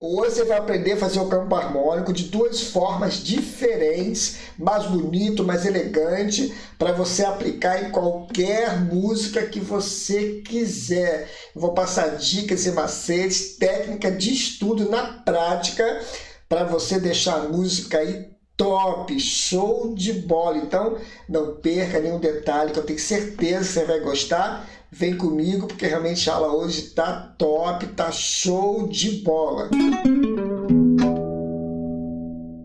Hoje você vai aprender a fazer o campo harmônico de duas formas diferentes, mais bonito, mais elegante, para você aplicar em qualquer música que você quiser. Eu vou passar dicas e macetes, técnica de estudo na prática, para você deixar a música aí top, show de bola. Então, não perca nenhum detalhe, que eu tenho certeza que você vai gostar. Vem comigo, porque realmente a aula hoje tá top, tá show de bola.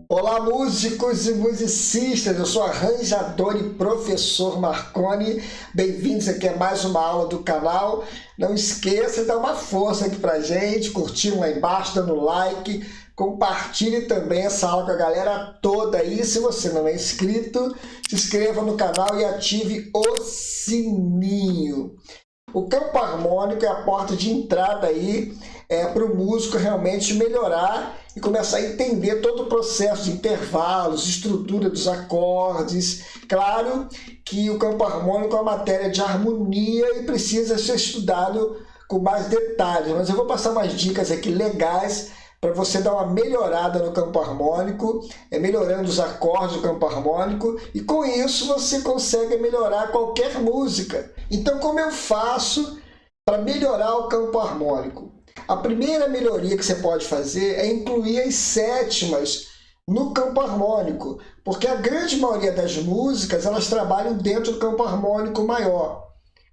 Olá, músicos e musicistas, eu sou arranjador e professor Marconi. Bem-vindos aqui a mais uma aula do canal. Não esqueça de dar uma força aqui pra gente, curtindo lá embaixo, dando like, compartilhe também essa aula com a galera toda aí. Se você não é inscrito, se inscreva no canal e ative o sininho. O campo harmônico é a porta de entrada aí para o músico realmente melhorar e começar a entender todo o processo de intervalos, estrutura dos acordes. Claro que o campo harmônico é uma matéria de harmonia e precisa ser estudado com mais detalhes, mas eu vou passar umas dicas aqui legais para você dar uma melhorada no campo harmônico, melhorando os acordes do campo harmônico, e com isso você consegue melhorar qualquer música. Então, como eu faço para melhorar o campo harmônico? A primeira melhoria que você pode fazer é incluir as sétimas no campo harmônico, porque a grande maioria das músicas elas trabalham dentro do campo harmônico maior.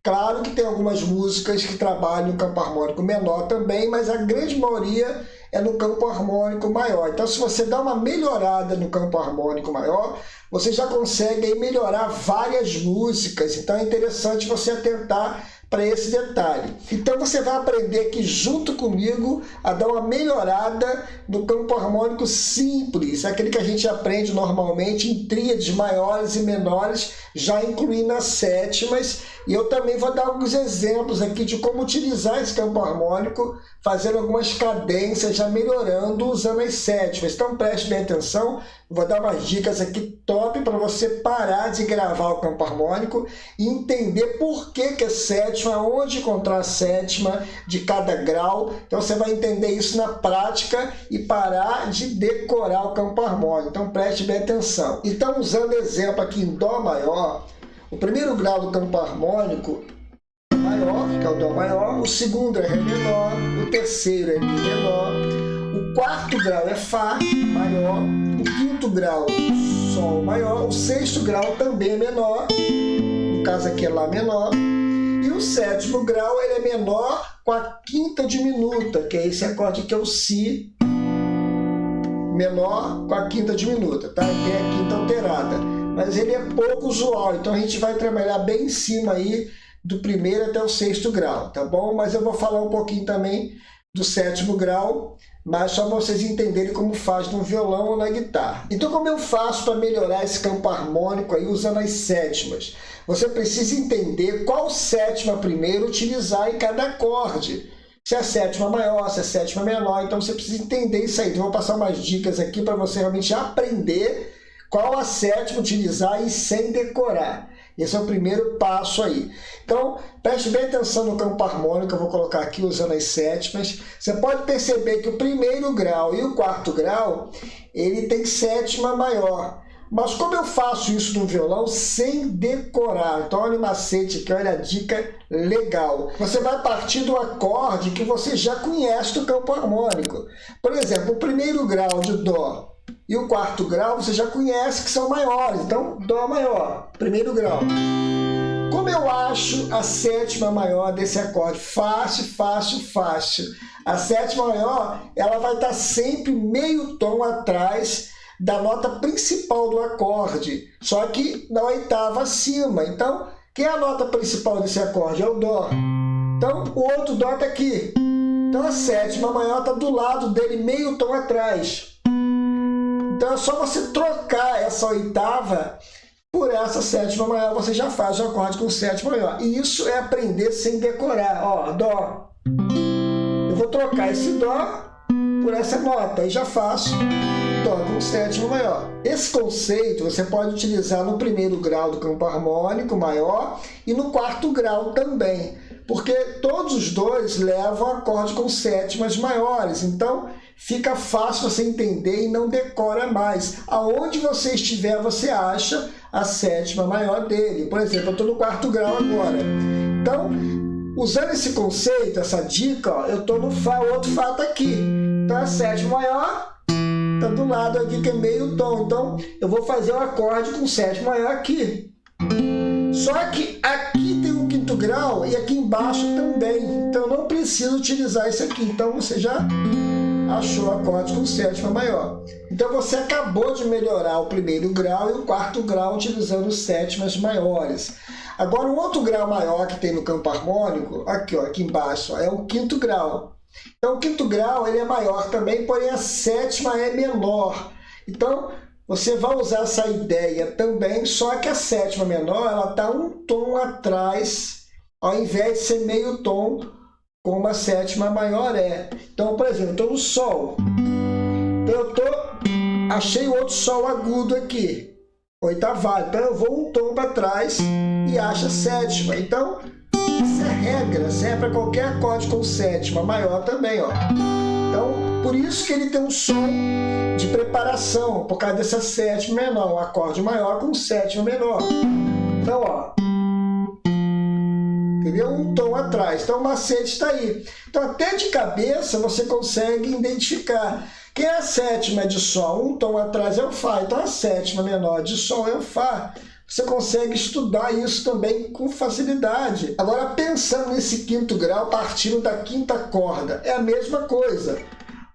Claro que tem algumas músicas que trabalham no campo harmônico menor também, mas a grande maioria é no campo harmônico maior. Então, se você dá uma melhorada no campo harmônico maior, você já consegue aí melhorar várias músicas. Então, é interessante você atentar para esse detalhe. Então, você vai aprender aqui junto comigo a dar uma melhorada no campo harmônico simples, aquele que a gente aprende normalmente em tríades maiores e menores, já incluindo as sétimas. E eu também vou dar alguns exemplos aqui de como utilizar esse campo harmônico, fazendo algumas cadências, já melhorando usando as sétimas. Então preste bem atenção, vou dar umas dicas aqui top para você parar de gravar o campo harmônico e entender por que é sétima, onde encontrar a sétima de cada grau. Então você vai entender isso na prática e parar de decorar o campo harmônico. Então preste bem atenção. Então, usando exemplo aqui em Dó maior, o primeiro grau do campo harmônico maior, que é o Dó maior, o segundo é Ré menor, o terceiro é Mi menor, o quarto grau é Fá maior, o quinto grau Sol maior, o sexto grau também é menor, no caso aqui é Lá menor, e o sétimo grau ele é menor com a quinta diminuta, que é esse acorde que é o Si menor com a quinta diminuta, tá? Tem a quinta alterada, mas ele é pouco usual, então a gente vai trabalhar bem em cima aí do primeiro até o sexto grau, tá bom? Mas eu vou falar um pouquinho também do sétimo grau, mas só para vocês entenderem como faz no violão ou na guitarra. Então, como eu faço para melhorar esse campo harmônico aí usando as sétimas? Você precisa entender qual sétima primeiro utilizar em cada acorde. Se é a sétima maior, se é a sétima menor, então você precisa entender isso aí. Então, eu vou passar umas dicas aqui para você realmente aprender qual a sétima utilizar e sem decorar. Esse é o primeiro passo aí. Então, preste bem atenção no campo harmônico, eu vou colocar aqui usando as sétimas. Você pode perceber que o primeiro grau e o quarto grau, ele tem sétima maior. Mas como eu faço isso no violão sem decorar? Então, olha o macete aqui, olha a dica legal. Você vai partir do acorde que você já conhece do campo harmônico. Por exemplo, o primeiro grau de Dó e o quarto grau você já conhece que são maiores. Então, Dó maior, primeiro grau. Como eu acho a sétima maior desse acorde? Fácil, fácil, fácil. A sétima maior ela vai estar sempre meio tom atrás da nota principal do acorde, só que na oitava acima. Então, quem é a nota principal desse acorde? É o Dó. Então, o outro Dó está aqui. Então, a sétima maior está do lado dele, meio tom atrás. Então, é só você trocar essa oitava por essa sétima maior, você já faz o acorde com sétima maior. E isso é aprender sem decorar. Ó, Dó. Eu vou trocar esse Dó por essa nota, e já faço Dó com sétima maior. Esse conceito você pode utilizar no primeiro grau do campo harmônico maior e no quarto grau também, porque todos os dois levam acorde com sétimas maiores. Então, fica fácil você entender e não decora mais. Aonde você estiver, você acha a sétima maior dele. Por exemplo, eu estou no quarto grau agora. Então, usando esse conceito, essa dica, ó, eu estou no Fá, o outro Fá está aqui. Então, a sétima maior está do lado aqui, que é meio tom. Então, eu vou fazer o acorde com sétima maior aqui. Só que aqui tem um quinto grau e aqui embaixo também. Então, eu não preciso utilizar esse aqui. Então, você já achou o acorde com sétima maior. Então, você acabou de melhorar o primeiro grau e o quarto grau utilizando sétimas maiores. Agora, um outro grau maior que tem no campo harmônico, aqui, ó, aqui embaixo, ó, é o quinto grau. Então, o quinto grau ele é maior também, porém a sétima é menor. Então, você vai usar essa ideia também, só que a sétima menor ela está um tom atrás, ao invés de ser meio tom, como a sétima maior é. Então, por exemplo, eu estou no Sol. Então, achei outro Sol agudo aqui, oitavado. Então, eu vou um tom para trás e acho a sétima. Então, essa é regra, serve para qualquer acorde com sétima maior também, ó. Então, por isso que ele tem um som de preparação, por causa dessa sétima menor, um acorde maior com sétima menor. Então, ó, entendeu? Um tom atrás. Então, o macete está aí. Então, até de cabeça, você consegue identificar que a sétima de Sol, um tom atrás é o Fá. Então, a sétima menor de Sol é o Fá. Você consegue estudar isso também com facilidade. Agora, pensando nesse quinto grau, partindo da quinta corda, é a mesma coisa.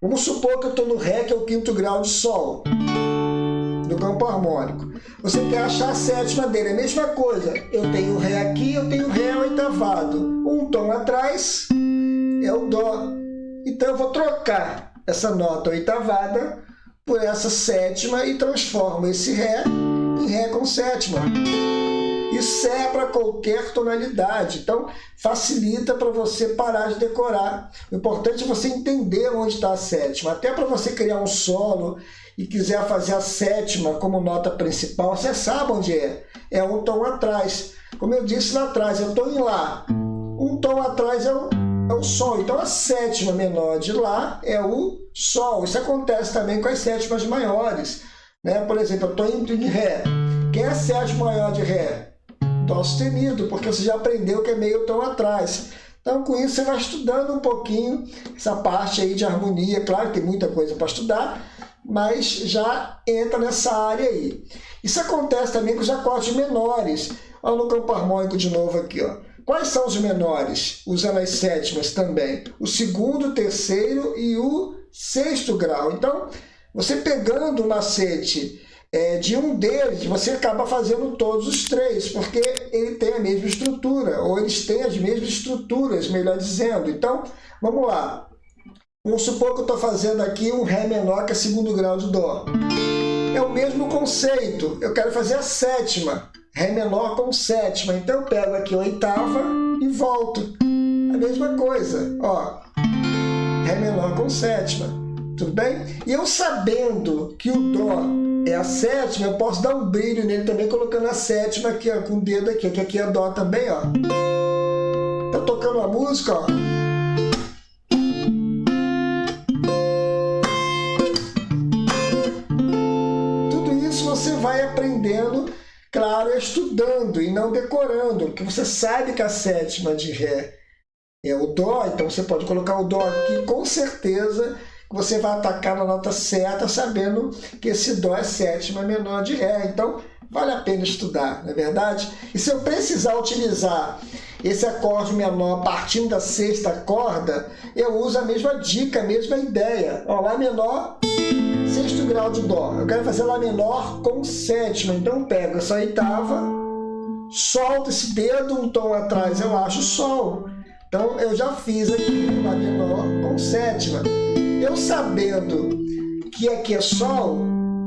Vamos supor que eu estou no Ré, que é o quinto grau de Sol, do campo harmônico. Você quer achar a sétima dele, é a mesma coisa. Eu tenho o Ré aqui, eu tenho o Ré oitavado. Um tom atrás é o Dó. Então, eu vou trocar essa nota oitavada por essa sétima e transformo esse Ré em Ré com sétima. Isso serve para qualquer tonalidade, então facilita para você parar de decorar. O importante é você entender onde está a sétima. Até para você criar um solo e quiser fazer a sétima como nota principal, você sabe onde é. É um tom atrás. Como eu disse lá atrás, eu estou em Lá. Um tom atrás é o Sol. Então a sétima menor de Lá é o Sol. Isso acontece também com as sétimas maiores. Por exemplo, eu estou indo em Ré. Quem é a sétima maior de Ré? Dó sustenido, porque você já aprendeu que é meio tom atrás. Então, com isso, você vai estudando um pouquinho essa parte aí de harmonia. Claro que tem muita coisa para estudar, mas já entra nessa área aí. Isso acontece também com os acordes menores. Olha no campo harmônico de novo aqui, ó. Quais são os menores? Usando as sétimas também. O segundo, o terceiro e o sexto grau. Então, você pegando o macete de um deles, você acaba fazendo todos os três, porque ele tem a mesma estrutura, ou eles têm as mesmas estruturas, melhor dizendo. Então, vamos lá. Vamos supor que eu estou fazendo aqui um Ré menor, que é segundo grau de Dó. É o mesmo conceito. Eu quero fazer a sétima. Ré menor com sétima. Então, eu pego aqui a oitava e volto. A mesma coisa. Ó, Ré menor com sétima. Tudo bem? E eu sabendo que o Dó é a sétima, eu posso dar um brilho nele também, colocando a sétima aqui, ó, com o dedo aqui, que aqui é Dó também, ó. Tá tocando a música, ó. Tudo isso você vai aprendendo, claro, estudando e não decorando, porque você sabe que a sétima de Ré é o Dó, então você pode colocar o Dó aqui, com certeza você vai atacar na nota certa, sabendo que esse Dó é sétima menor de Ré. Então, vale a pena estudar, não é verdade? E se eu precisar utilizar esse acorde menor partindo da sexta corda, eu uso a mesma dica, a mesma ideia. Ó, Lá menor, sexto grau de Dó. Eu quero fazer Lá menor com sétima. Então, eu pego essa oitava, solto esse dedo, um tom atrás, eu acho Sol. Então, eu já fiz aqui Lá menor com sétima. Eu sabendo que aqui é Sol,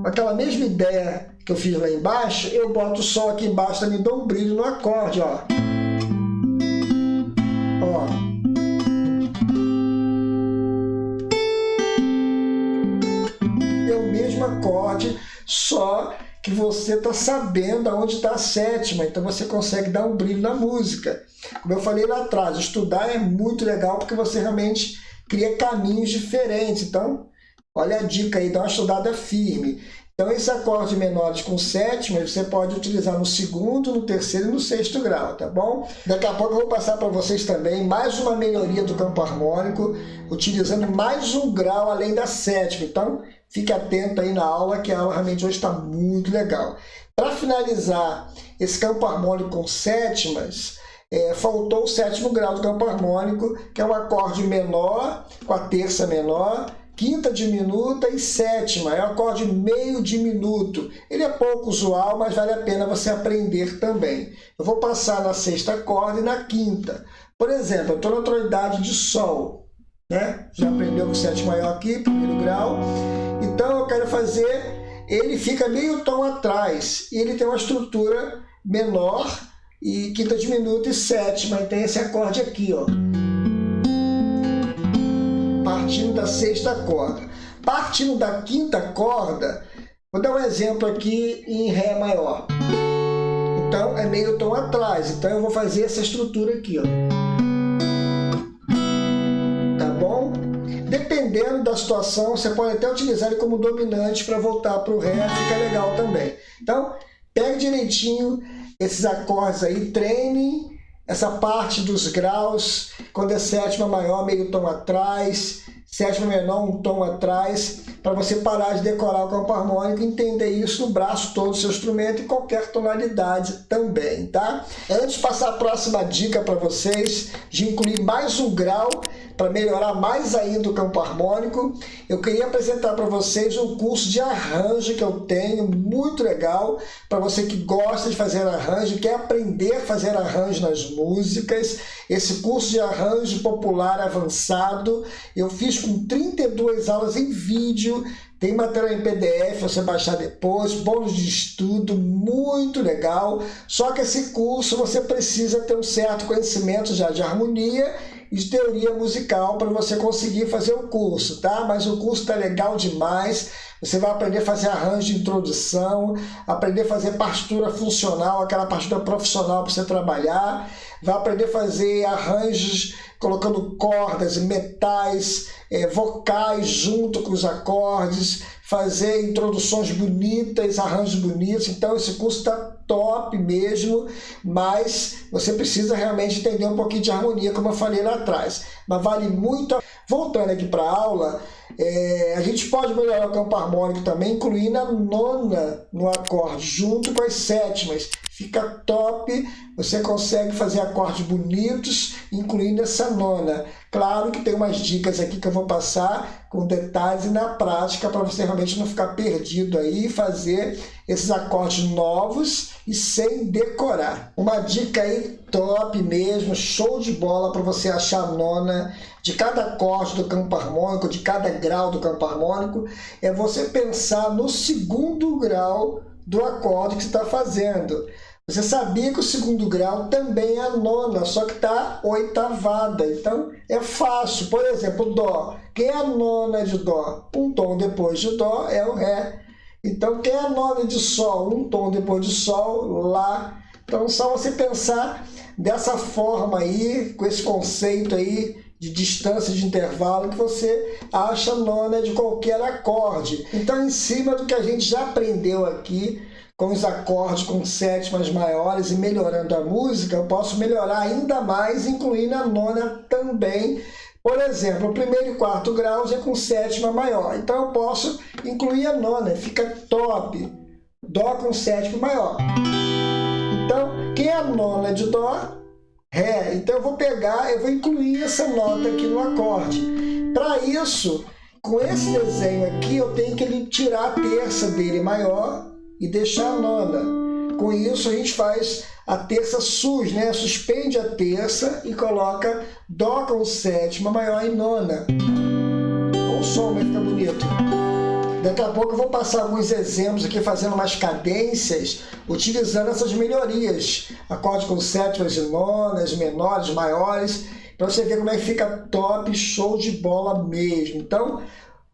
aquela mesma ideia que eu fiz lá embaixo, eu boto o Sol aqui embaixo, também dou um brilho no acorde, ó. Ó. É o mesmo acorde, só que você está sabendo aonde está a sétima, então você consegue dar um brilho na música. Como eu falei lá atrás, estudar é muito legal porque você realmente cria caminhos diferentes. Então, Olha a dica aí, dá uma estudada firme. Então, esses acordes menores com sétimas, você pode utilizar no segundo, no terceiro e no sexto grau, tá bom? Daqui a pouco eu vou passar para vocês também mais uma melhoria do campo harmônico, utilizando mais um grau além da sétima. Então, fique atento aí na aula, que a aula realmente hoje está muito legal. Para finalizar esse campo harmônico com sétimas, faltou o sétimo grau do campo harmônico, que é um acorde menor com a terça menor, quinta diminuta e sétima, é um acorde meio diminuto. Ele é pouco usual, mas vale a pena você aprender também. Eu vou passar na sexta corda e na quinta. Por exemplo, eu estou na tonalidade de Sol, né? Já aprendeu com o sétimo maior aqui, primeiro grau. Então eu quero fazer, ele fica meio tom atrás, e ele tem uma estrutura menor, e quinta diminuta e sétima, então esse acorde aqui, ó. Partindo da sexta corda. Partindo da quinta corda, vou dar um exemplo aqui em Ré maior. Então é meio tom atrás, então eu vou fazer essa estrutura aqui, ó. Tá bom? Dependendo da situação, você pode até utilizar ele como dominante para voltar para o Ré, fica legal também. Então, pegue direitinho esses acordes aí, treine essa parte dos graus, quando é sétima maior, meio tom atrás, sétima menor, um tom atrás, para você parar de decorar o campo harmônico e entender isso no braço todo do seu instrumento e qualquer tonalidade também, tá? Antes de passar a próxima dica para vocês, de incluir mais um grau para melhorar mais ainda o campo harmônico, eu queria apresentar para vocês um curso de arranjo que eu tenho, muito legal, para você que gosta de fazer arranjo, quer aprender a fazer arranjo nas músicas. Esse curso de arranjo popular avançado, eu fiz com 32 aulas em vídeo, tem material em PDF, você baixar depois, bônus de estudo, muito legal. Só que esse curso você precisa ter um certo conhecimento já de harmonia e de teoria musical para você conseguir fazer o curso, tá? Mas o curso tá legal demais. Você vai aprender a fazer arranjo de introdução, aprender a fazer partitura funcional, aquela partitura profissional para você trabalhar. Vai aprender a fazer arranjos colocando cordas, metais, vocais junto com os acordes, fazer introduções bonitas, arranjos bonitos. Então esse curso está top mesmo, mas você precisa realmente entender um pouquinho de harmonia, como eu falei lá atrás. Mas vale muito. Voltando aqui para a aula, a gente pode melhorar o campo harmônico também, incluindo a nona no acorde, junto com as sétimas. Fica top, você consegue fazer acordes bonitos, incluindo essa nona. Claro que tem umas dicas aqui que eu vou passar com detalhes e na prática, para você realmente não ficar perdido aí e fazer esses acordes novos e sem decorar. Uma dica aí top mesmo, show de bola para você achar a nona de cada acorde do campo harmônico, de cada grau do campo harmônico, é você pensar no segundo grau do acorde que você está fazendo. Você sabia que o segundo grau também é a nona, só que está oitavada. Então é fácil. Por exemplo, Dó. Quem é a nona de Dó? Um tom depois de Dó é o Ré. Então quem é a nona de Sol? Um tom depois de Sol, Lá. Então só você pensar dessa forma aí, com esse conceito aí de distância de intervalo, que você acha a nona de qualquer acorde. Então, em cima do que a gente já aprendeu aqui, com os acordes com sétimas maiores e melhorando a música, eu posso melhorar ainda mais, incluindo a nona também. Por exemplo, o primeiro e quarto graus é com sétima maior, então eu posso incluir a nona, fica top. Dó com sétima maior. Então, quem é a nona de Dó? Ré. Então eu vou incluir essa nota aqui no acorde. Para isso, com esse desenho aqui, eu tenho que tirar a terça dele maior e deixar a nona. Com isso a gente faz a terça sus, né? Suspende a terça e coloca Dó com sétima maior e nona. O som vai ficar bonito. Daqui a pouco eu vou passar alguns exemplos aqui, fazendo umas cadências, utilizando essas melhorias. Acorde com sétimas e nonas, menores, maiores, para você ver como é que fica top, show de bola mesmo. Então,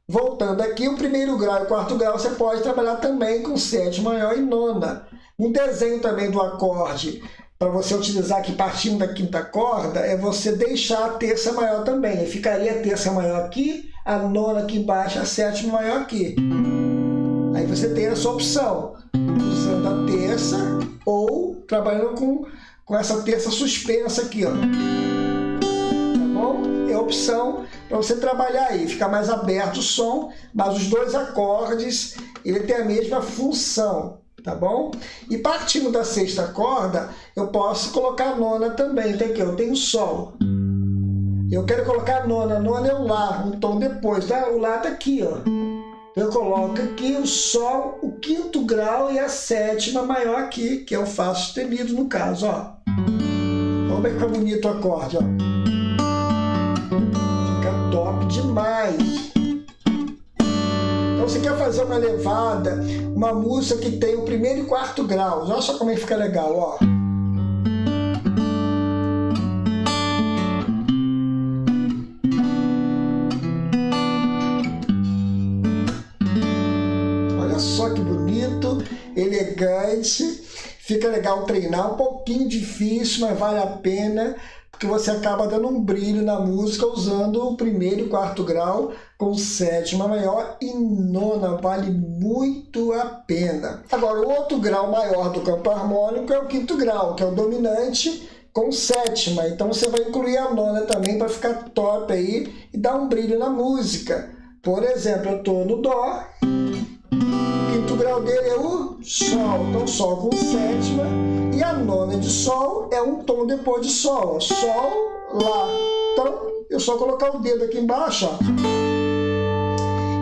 voltando aqui, o primeiro grau e o quarto grau você pode trabalhar também com sétima maior e nona. Um desenho também do acorde para você utilizar aqui partindo da quinta corda, é você deixar a terça maior também. Aí ficaria a terça maior aqui, a nona aqui embaixo, a sétima maior aqui. Aí você tem essa opção, usando a terça ou trabalhando com essa terça suspensa aqui, ó. Tá bom? É a opção para você trabalhar aí, fica mais aberto o som, mas os dois acordes, ele tem a mesma função, tá bom? E partindo da sexta corda, eu posso colocar a nona também. Então aqui, eu tenho Sol. Eu quero colocar a nona é o Lá, um tom depois, tá? O Lá tá aqui, ó. Eu coloco aqui o Sol, o quinto grau e a sétima maior aqui, que é o Fá sustenido no caso, ó. Vamos ver que fica bonito o acorde, ó. Fica top demais. Então você quer fazer uma levada, uma música que tem o primeiro e quarto graus. Olha só como é que fica legal, ó. Olha só que bonito, elegante. Fica legal treinar, um pouquinho difícil, mas vale a pena, porque você acaba dando um brilho na música usando o primeiro e quarto grau com sétima maior e nona, vale muito a pena. Agora, o outro grau maior do campo harmônico é o quinto grau, que é o dominante com sétima. Então você vai incluir a nona também para ficar top aí e dar um brilho na música. Por exemplo, eu estou no Dó, o quinto grau dele é o Sol, então Sol com sétima, e a nona de Sol é um tom depois de Sol, Sol, Lá. Então, eu só colocar o dedo aqui embaixo, ó,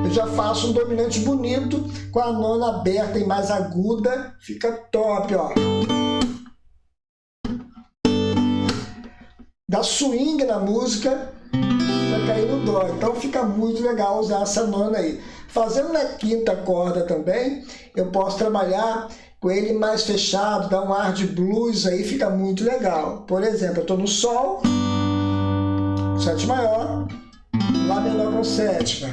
eu já faço um dominante bonito com a nona aberta e mais aguda, fica top, ó. Dá swing na música para cair no Dó, então fica muito legal usar essa nona aí. Fazendo na quinta corda também, eu posso trabalhar com ele mais fechado, dar um ar de blues aí, fica muito legal. Por exemplo, eu estou no Sol, sétima maior, Lá menor com sétima.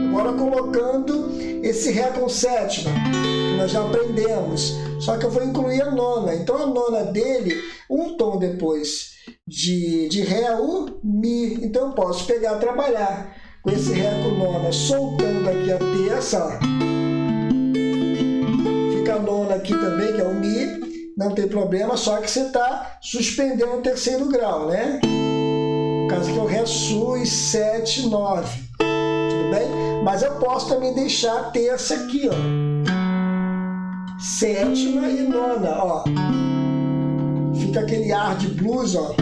Agora colocando esse Ré com sétima, que nós já aprendemos, só que eu vou incluir a nona. Então a nona dele, um tom depois de Ré é o Mi. Então eu posso pegar e trabalhar com esse Ré com nona, soltando aqui a terça, ó. Fica a nona aqui também, que é o Mi, não tem problema, só que você está suspendendo o terceiro grau, né? No caso aqui é o Ré sus 7, 9, tudo bem? Mas eu posso também deixar a terça aqui, ó, sétima e nona, ó. Fica aquele ar de blues, ó.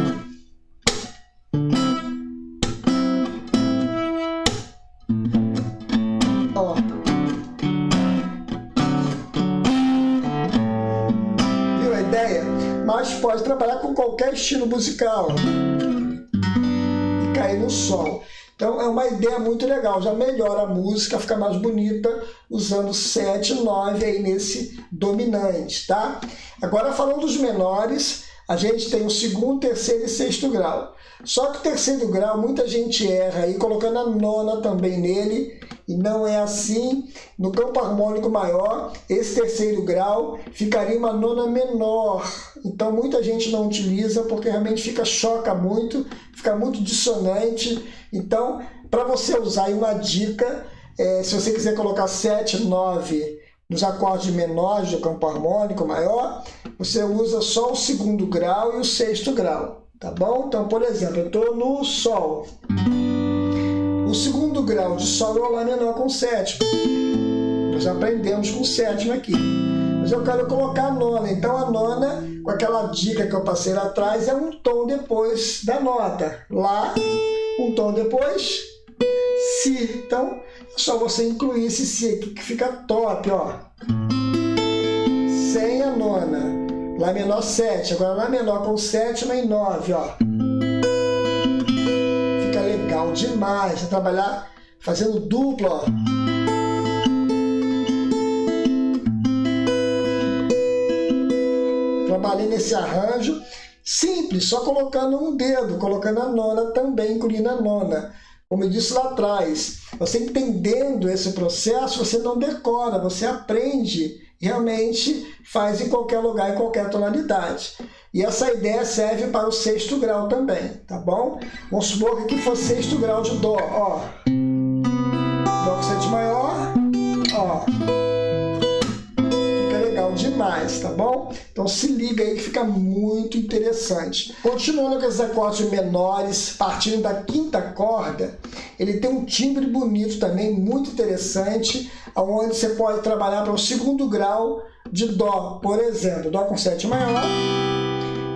Mas pode trabalhar com qualquer estilo musical e cair no Sol. Então é uma ideia muito legal, já melhora a música, fica mais bonita usando 7 e 9 aí nesse dominante, tá? Agora falando dos menores, a gente tem o segundo, terceiro e sexto grau. Só que o terceiro grau, muita gente erra aí, colocando a nona também nele, e não é assim. No campo harmônico maior, esse terceiro grau ficaria uma nona menor. Então muita gente não utiliza porque realmente choca muito, fica muito dissonante. Então, para você usar aí uma dica, se você quiser colocar 7, 9 nos acordes menores do campo harmônico maior, você usa só o segundo grau e o sexto grau. Tá bom? Então, por exemplo, eu estou no Sol. O segundo grau de Sol é o Lá menor com sétima. Nós aprendemos com sétima aqui. Mas eu quero colocar a nona. Então, a nona, com aquela dica que eu passei lá atrás, é um tom depois da nota. Lá, um tom depois, Si. Então, é só você incluir esse Si aqui que fica top, ó. Sem a nona. Lá menor 7, agora Lá menor com sétima e 9, ó. Fica legal demais. Você trabalhar fazendo dupla, ó. Trabalhei nesse arranjo simples, só colocando um dedo, colocando a nona também, incluindo a nona. Como eu disse lá atrás, você entendendo esse processo, você não decora, você aprende realmente faz em qualquer lugar, em qualquer tonalidade. E essa ideia serve para o sexto grau também, tá bom? Vamos supor que aqui for sexto grau de Dó, ó. Dó com 7 maior, ó. Fica legal demais, tá bom? Então se liga aí que fica muito interessante. Continuando com esses acordes menores, partindo da quinta corda, ele tem um timbre bonito também, muito interessante, onde você pode trabalhar para o segundo grau de Dó. Por exemplo, Dó com 7 maior.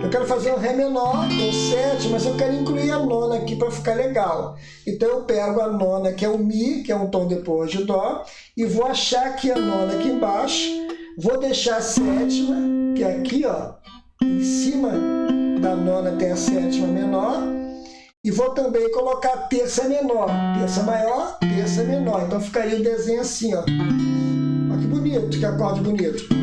Eu quero fazer um Ré menor com 7, mas eu quero incluir a nona aqui para ficar legal. Então eu pego a nona, que é o Mi, que é um tom depois de Dó, e vou achar aqui a nona aqui embaixo, vou deixar a sétima, que é aqui, ó, em cima da nona tem a sétima menor, e vou também colocar a terça menor, terça maior, terça menor. Então ficaria o desenho assim, ó. Olha que bonito, que acorde bonito.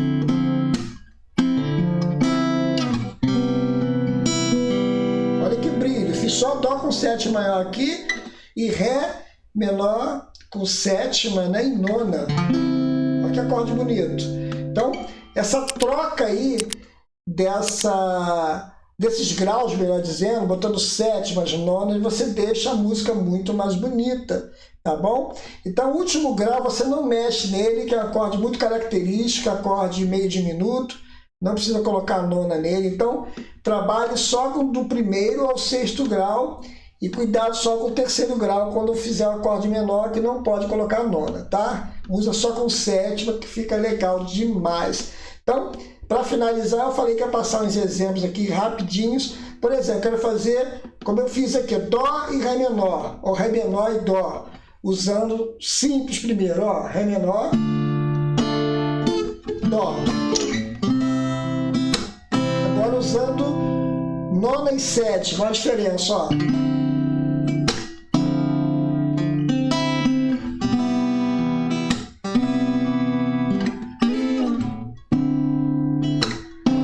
Fiz só Dó com 7 maior aqui e Ré menor com sétima, né, e nona. Olha que acorde bonito. Então, essa troca aí desses graus, melhor dizendo, botando sétimas, nonas, você deixa a música muito mais bonita, tá bom? Então, o último grau você não mexe nele, que é um acorde muito característico, acorde meio diminuto. Não precisa colocar a nona nele, então trabalhe só do primeiro ao sexto grau e cuidado só com o terceiro grau quando fizer o acorde menor, que não pode colocar a nona, tá? Usa só com sétima, que fica legal demais. Então, para finalizar, eu falei que ia passar uns exemplos aqui rapidinhos. Por exemplo, quero fazer como eu fiz aqui, Dó e Ré menor, ou Ré menor e Dó, usando simples primeiro, ó, Ré menor, Dó. Agora usando nona e sétima, olha a diferença, ó.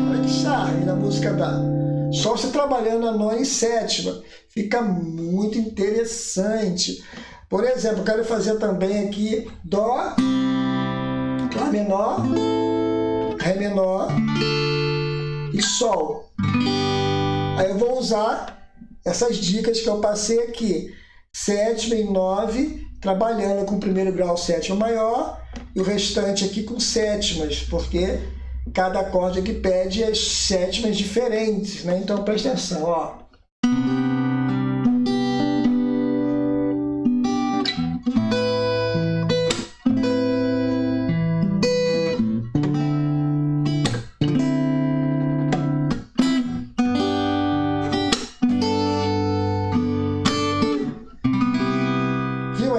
Olha que charme na música dá. Só você trabalhando a nona e sétima, fica muito interessante. Por exemplo, eu quero fazer também aqui Dó, Lá menor, Ré menor e Sol. Aí eu vou usar essas dicas que eu passei aqui. Sétima e 9, trabalhando com o primeiro grau sétima maior, e o restante aqui com sétimas, porque cada acorde aqui pede as sétimas diferentes, né? Então presta atenção, ó.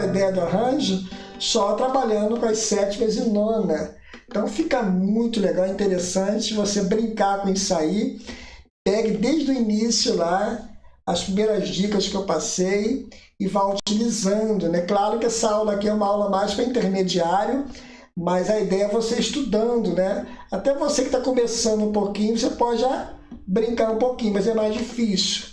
Ideia do arranjo, só trabalhando com as sétimas e nona. Então fica muito legal, interessante você brincar com isso aí. Pegue desde o início lá as primeiras dicas que eu passei e vá utilizando, né? Claro que essa aula aqui é uma aula mais para intermediário, mas a ideia é você estudando, né? Até você que está começando um pouquinho, você pode já brincar um pouquinho, mas é mais difícil.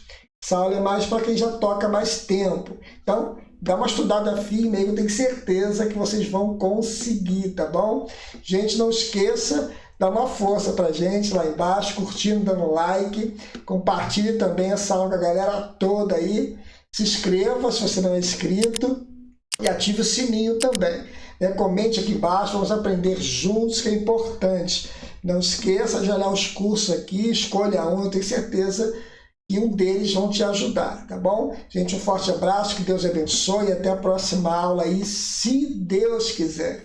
Essa aula é mais para quem já toca mais tempo. Então, dá uma estudada firme aí, eu tenho certeza que vocês vão conseguir, tá bom? Gente, não esqueça, dá uma força pra gente lá embaixo, curtindo, dando like, compartilhe também essa aula com a galera toda aí, se inscreva se você não é inscrito e ative o sininho também, né? Comente aqui embaixo, vamos aprender juntos, que é importante. Não esqueça de olhar os cursos aqui, escolha um, eu tenho certeza e um deles vão te ajudar, tá bom? Gente, um forte abraço, que Deus abençoe e até a próxima aula aí, se Deus quiser.